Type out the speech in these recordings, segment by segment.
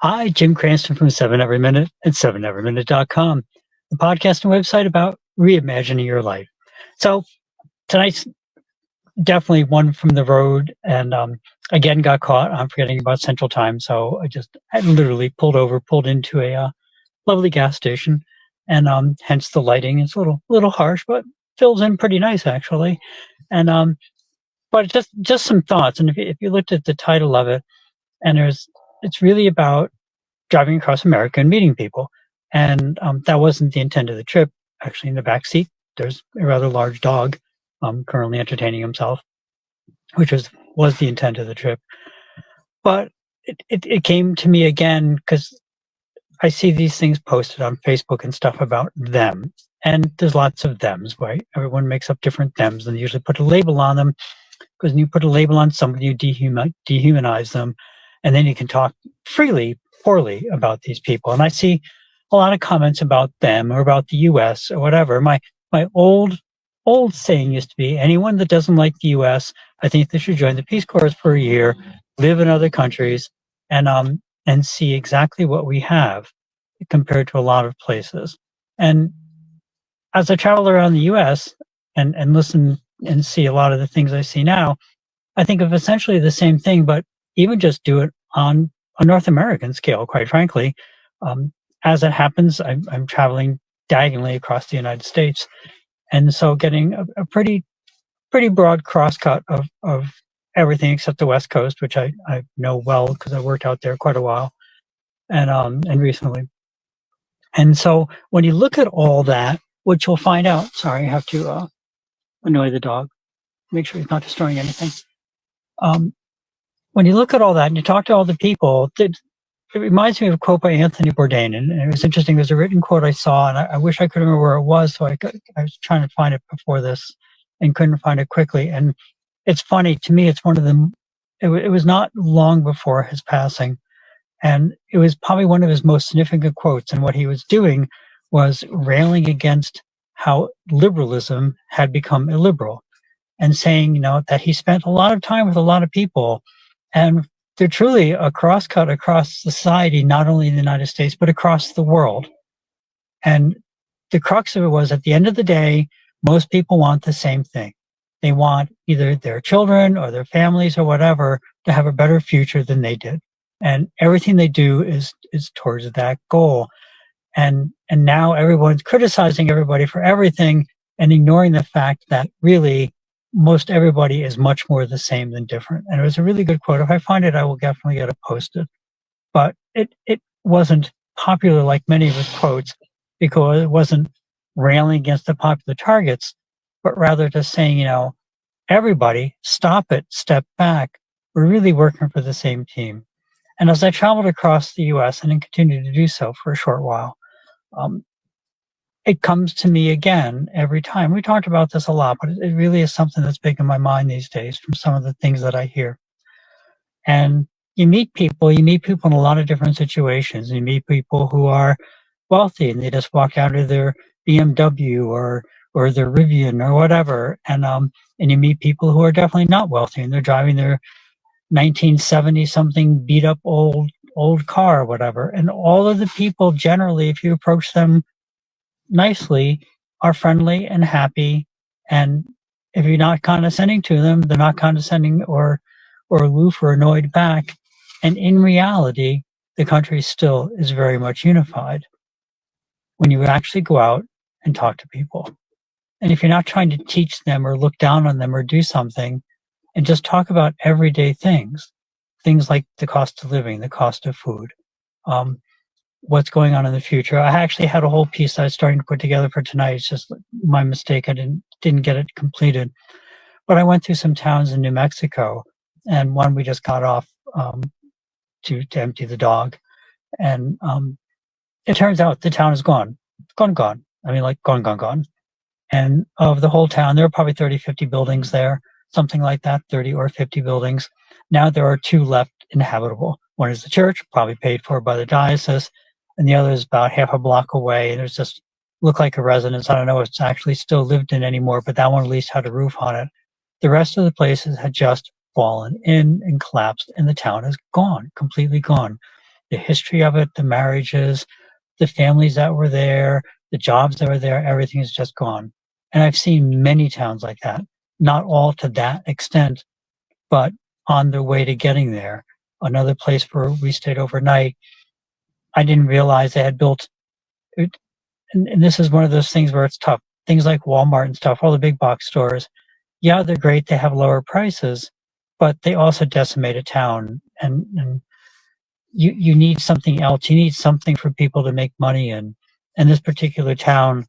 Hi, Jim Cranston from 7 Every Minute and 7everyminute.com, the podcast and website about reimagining your life. So tonight's definitely one from the road, and again got caught on forgetting about Central Time. So I literally pulled into a lovely gas station, and hence the lighting. It's a little harsh, but fills in pretty nice actually. And but just some thoughts. And if you looked at the title of it, and it's really about driving across America and meeting people. And that wasn't the intent of the trip. Actually, in the back seat, there's a rather large dog currently entertaining himself, which was the intent of the trip. But it came to me again because I see these things posted on Facebook and stuff about them. And there's lots of thems, right? Everyone makes up different thems and they usually put a label on them because when you put a label on somebody, you dehumanize them. And then you can talk freely, poorly about these people. And I see a lot of comments about them or about the US or whatever. My old saying used to be, anyone that doesn't like the US, I think they should join the Peace Corps for a year, live in other countries, and see exactly what we have compared to a lot of places. And as I travel around the US and listen and see a lot of the things I see now, I think of essentially the same thing, but even just do it on a North American scale, quite frankly. Um, as it happens, I'm traveling diagonally across the United States. And so getting a pretty broad crosscut of everything except the West Coast, which I know well because I worked out there quite a while and recently. And so when you look at all that, what you'll find out, sorry, I have to annoy the dog, make sure he's not destroying anything. When you look at all that and you talk to all the people, it reminds me of a quote by Anthony Bourdain. And it was interesting. There's a written quote I saw, and I wish I could remember where it was. So I was trying to find it before this and couldn't find it quickly. And it's funny to me. It's one of them. It was not long before his passing. And it was probably one of his most significant quotes. And what he was doing was railing against how liberalism had become illiberal and saying, that he spent a lot of time with a lot of people. And they're truly a crosscut across society, not only in the United States, but across the world. And the crux of it was at the end of the day, most people want the same thing. They want either their children or their families or whatever to have a better future than they did. And everything they do is towards that goal. And now everyone's criticizing everybody for everything and ignoring the fact that really most everybody is much more the same than different. And it was a really good quote. If I find it, I will definitely get it posted. But it wasn't popular like many of his quotes because it wasn't railing against the popular targets, but rather just saying, everybody stop it, step back. We're really working for the same team. And as I traveled across the US and continue to do so for a short while, it comes to me again every time. We talked about this a lot, but it really is something that's big in my mind these days from some of the things that I hear. And you meet people in a lot of different situations. You meet people who are wealthy and they just walk out of their BMW or their Rivian or whatever. And you meet people who are definitely not wealthy and they're driving their 1970 something beat up old car or whatever. And all of the people generally, if you approach them nicely, are friendly and happy. And if you're not condescending to them, they're not condescending or aloof or annoyed back. And in reality, the country still is very much unified when you actually go out and talk to people. And if you're not trying to teach them or look down on them or do something, and just talk about everyday things like the cost of living, the cost of food, what's going on in the future. I actually had a whole piece I was starting to put together for tonight. It's just my mistake. I didn't get it completed. But I went through some towns in New Mexico, and one we just got off to empty the dog. And it turns out the town is gone. Gone. I mean, like gone. And of the whole town, there are probably 30, 50 buildings there, something like that, 30 or 50 buildings. Now there are 2 left inhabitable. One is the church, probably paid for by the diocese, and the other is about half a block away, and it's just looked like a residence. I don't know if it's actually still lived in anymore, but that one at least had a roof on it. The rest of the places had just fallen in and collapsed, and the town is gone, completely gone. the history of it, the marriages, the families that were there, the jobs that were there, everything is just gone. And I've seen many towns like that, not all to that extent, but on their way to getting there. Another place where we stayed overnight, I didn't realize they had built it. And this is one of those things where it's tough. Things like Walmart and stuff, all the big box stores, yeah, they're great. They have lower prices, but they also decimate a town. And you need something else. You need something for people to make money in. And this particular town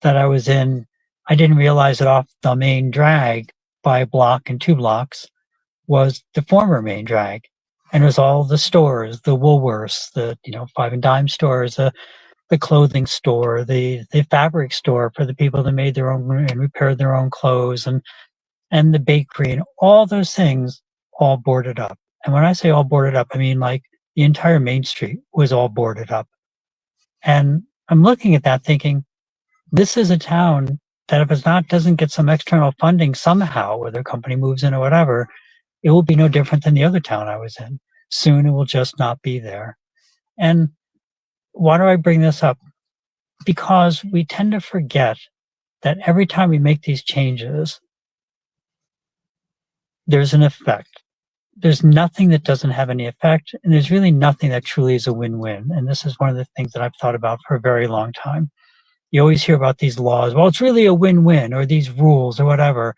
that I was in, I didn't realize that off the main drag by a block and 2 blocks was the former main drag. And it was all the stores, the Woolworths, the, five and dime stores, the clothing store, the fabric store for the people that made their own and repaired their own clothes, and the bakery, and all those things all boarded up. And when I say all boarded up, I mean like the entire Main Street was all boarded up. And I'm looking at that thinking, this is a town that if it's not doesn't get some external funding somehow, whether a company moves in or whatever, it will be no different than the other town I was in. Soon it will just not be there. And why do I bring this up? Because we tend to forget that every time we make these changes, there's an effect. There's nothing that doesn't have any effect, and there's really nothing that truly is a win-win. And this is one of the things that I've thought about for a very long time. You always hear about these laws. Well, it's really a win-win, or these rules or whatever.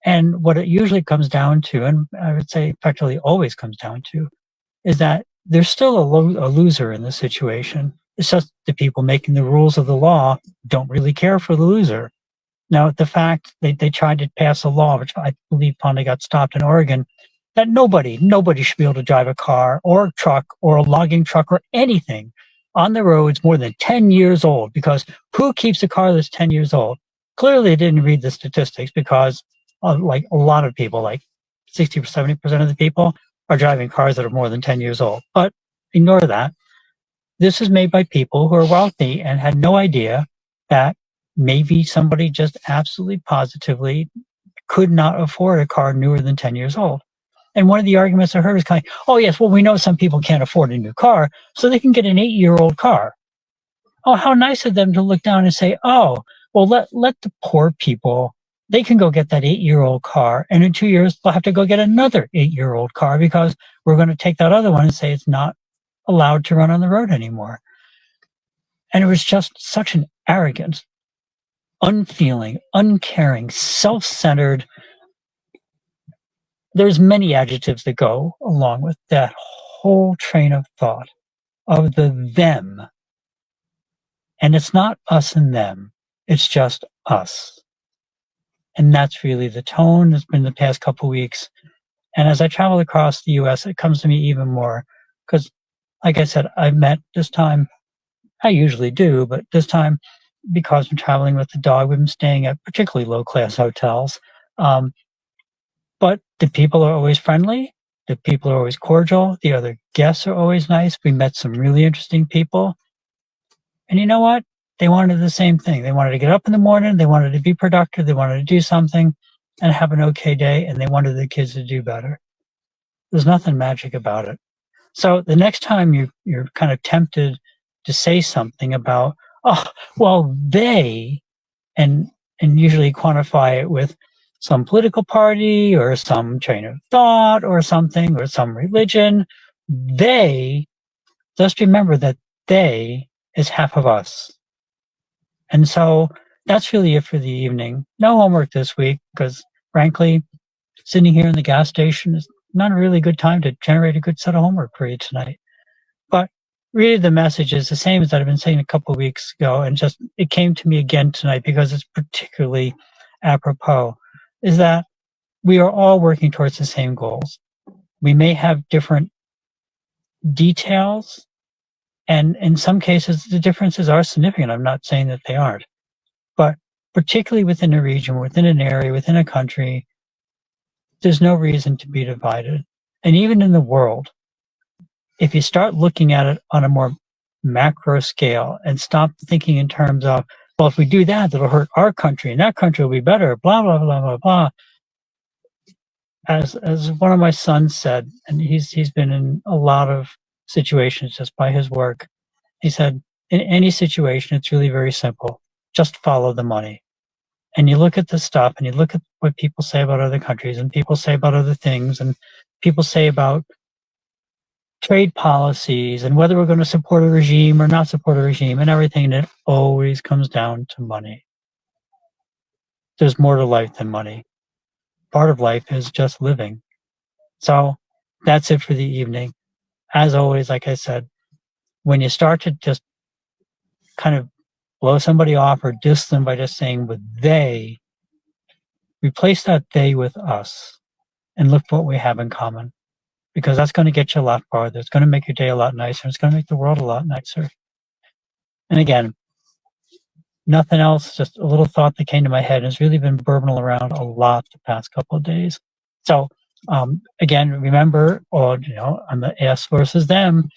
And what it usually comes down to, and I would say effectively always comes down to, is that there's still a loser in the situation. It's just the people making the rules of the law don't really care for the loser. Now, the fact they tried to pass a law, which I believe finally got stopped in Oregon, that nobody should be able to drive a car or a truck or a logging truck or anything on the roads more than 10 years old, because who keeps a car that's 10 years old? Clearly, they didn't read the statistics, because like a lot of people, like 60 or 70% of the people are driving cars that are more than 10 years old. But ignore that. This is made by people who are wealthy and had no idea that maybe somebody just absolutely positively could not afford a car newer than 10 years old. And one of the arguments I heard is kind of, oh yes, well, we know some people can't afford a new car, so they can get an 8-year-old car. Oh, how nice of them to look down and say, oh, well, let the poor people, they can go get that 8-year-old car, and in 2 years they'll have to go get another 8-year-old car, because we're going to take that other one and say it's not allowed to run on the road anymore. And it was just such an arrogant, unfeeling, uncaring, self-centered, there's many adjectives that go along with that whole train of thought of the them. And it's not us and them, it's just us. And that's really the tone that's been the past couple of weeks. And as I travel across the US, it comes to me even more, because like I said, I've met this time, I usually do, but this time, because I'm traveling with the dog, we've been staying at particularly low-class hotels. But the people are always friendly. The people are always cordial. The other guests are always nice. We met some really interesting people. And you know what? They wanted the same thing. They wanted to get up in the morning. They wanted to be productive. They wanted to do something and have an okay day. And they wanted the kids to do better. There's nothing magic about it. So the next time you're kind of tempted to say something about, oh, well, they, and usually quantify it with some political party or some train of thought or something or some religion, they, just remember that they is half of us. And so that's really it for the evening. No homework this week, because frankly, sitting here in the gas station is not a really good time to generate a good set of homework for you tonight. But really the message is the same as I've been saying a couple of weeks ago, and just it came to me again tonight because it's particularly apropos, is that we are all working towards the same goals. We may have different details, and in some cases the differences are significant. I'm not saying that they aren't, but particularly within a region, within an area, within a country, there's no reason to be divided. And even in the world, if you start looking at it on a more macro scale and stop thinking in terms of, well, if we do that, that'll hurt our country and that country will be better, blah, blah, blah, blah, blah. As one of my sons said, and he's been in a lot of situations just by his work. He said, in any situation, it's really very simple. Just follow the money. And you look at this stuff and you look at what people say about other countries and people say about other things and people say about trade policies and whether we're going to support a regime or not support a regime and everything. And it always comes down to money. There's more to life than money. Part of life is just living. So that's it for the evening. As always, like I said, when you start to just kind of blow somebody off or diss them by just saying with they, replace that they with us and look what we have in common, because that's going to get you a lot farther. It's going to make your day a lot nicer. It's going to make the world a lot nicer. And again, nothing else, just a little thought that came to my head and has really been burbling around a lot the past couple of days. So again, remember, on the us versus them,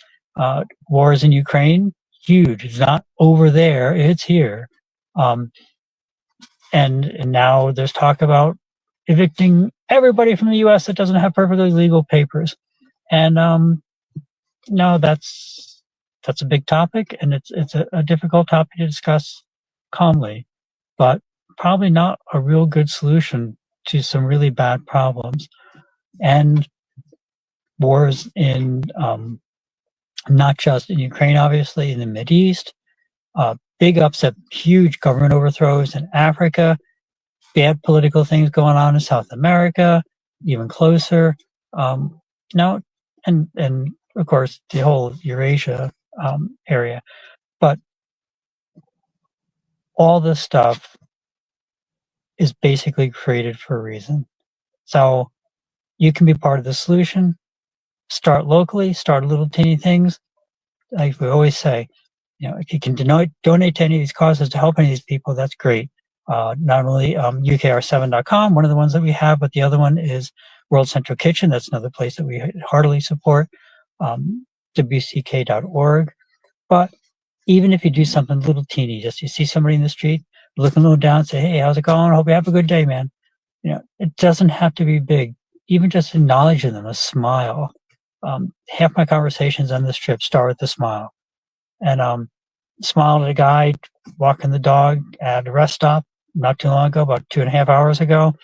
wars in Ukraine, huge. It's not over there, it's here. And now there's talk about evicting everybody from the U.S. that doesn't have perfectly legal papers. And no, that's a big topic, and it's a difficult topic to discuss calmly, but probably not a real good solution to some really bad problems. And wars in not just in Ukraine, obviously, in the Mideast, big upset, huge government overthrows in Africa, bad political things going on in South America, even closer. Now, and of course the whole Eurasia area, but all this stuff is basically created for a reason. So you can be part of the solution. Start locally, start little teeny things. Like we always say, if you can donate to any of these causes to help any of these people, that's great. Not only UKR7.com, one of the ones that we have, but the other one is World Central Kitchen. That's another place that we heartily support, WCK.org. But even if you do something little teeny, just you see somebody in the street, look a little down, say, hey, how's it going? I hope you have a good day, man. It doesn't have to be big. Even just acknowledging them, a smile. Half my conversations on this trip start with a smile. And smiled at a guy walking the dog at a rest stop not too long ago, about 2.5 hours ago.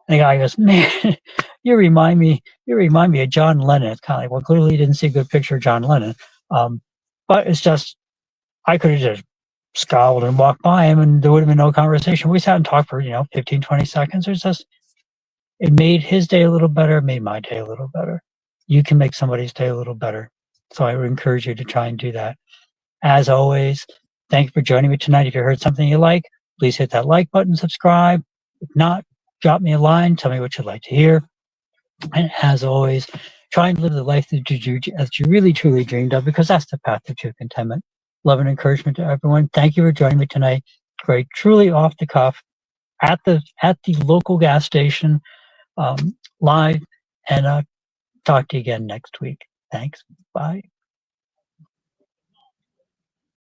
And the guy goes, man, you remind me of John Lennon. It's kind of like, well, clearly you didn't see a good picture of John Lennon. But it's just, I could have just scowled and walked by him and there would have been no conversation. We sat and talked for, 15, 20 seconds. It made his day a little better, made my day a little better. You can make somebody's day a little better. So I would encourage you to try and do that. As always, thank you for joining me tonight. If you heard something you like, please hit that like button, subscribe. If not, drop me a line, tell me what you'd like to hear. And as always, try and live the life that you really truly dreamed of, because that's the path to true contentment. Love and encouragement to everyone. Thank you for joining me tonight. Great, truly off the cuff at the local gas station, live, and talk to you again next week. Thanks. Bye.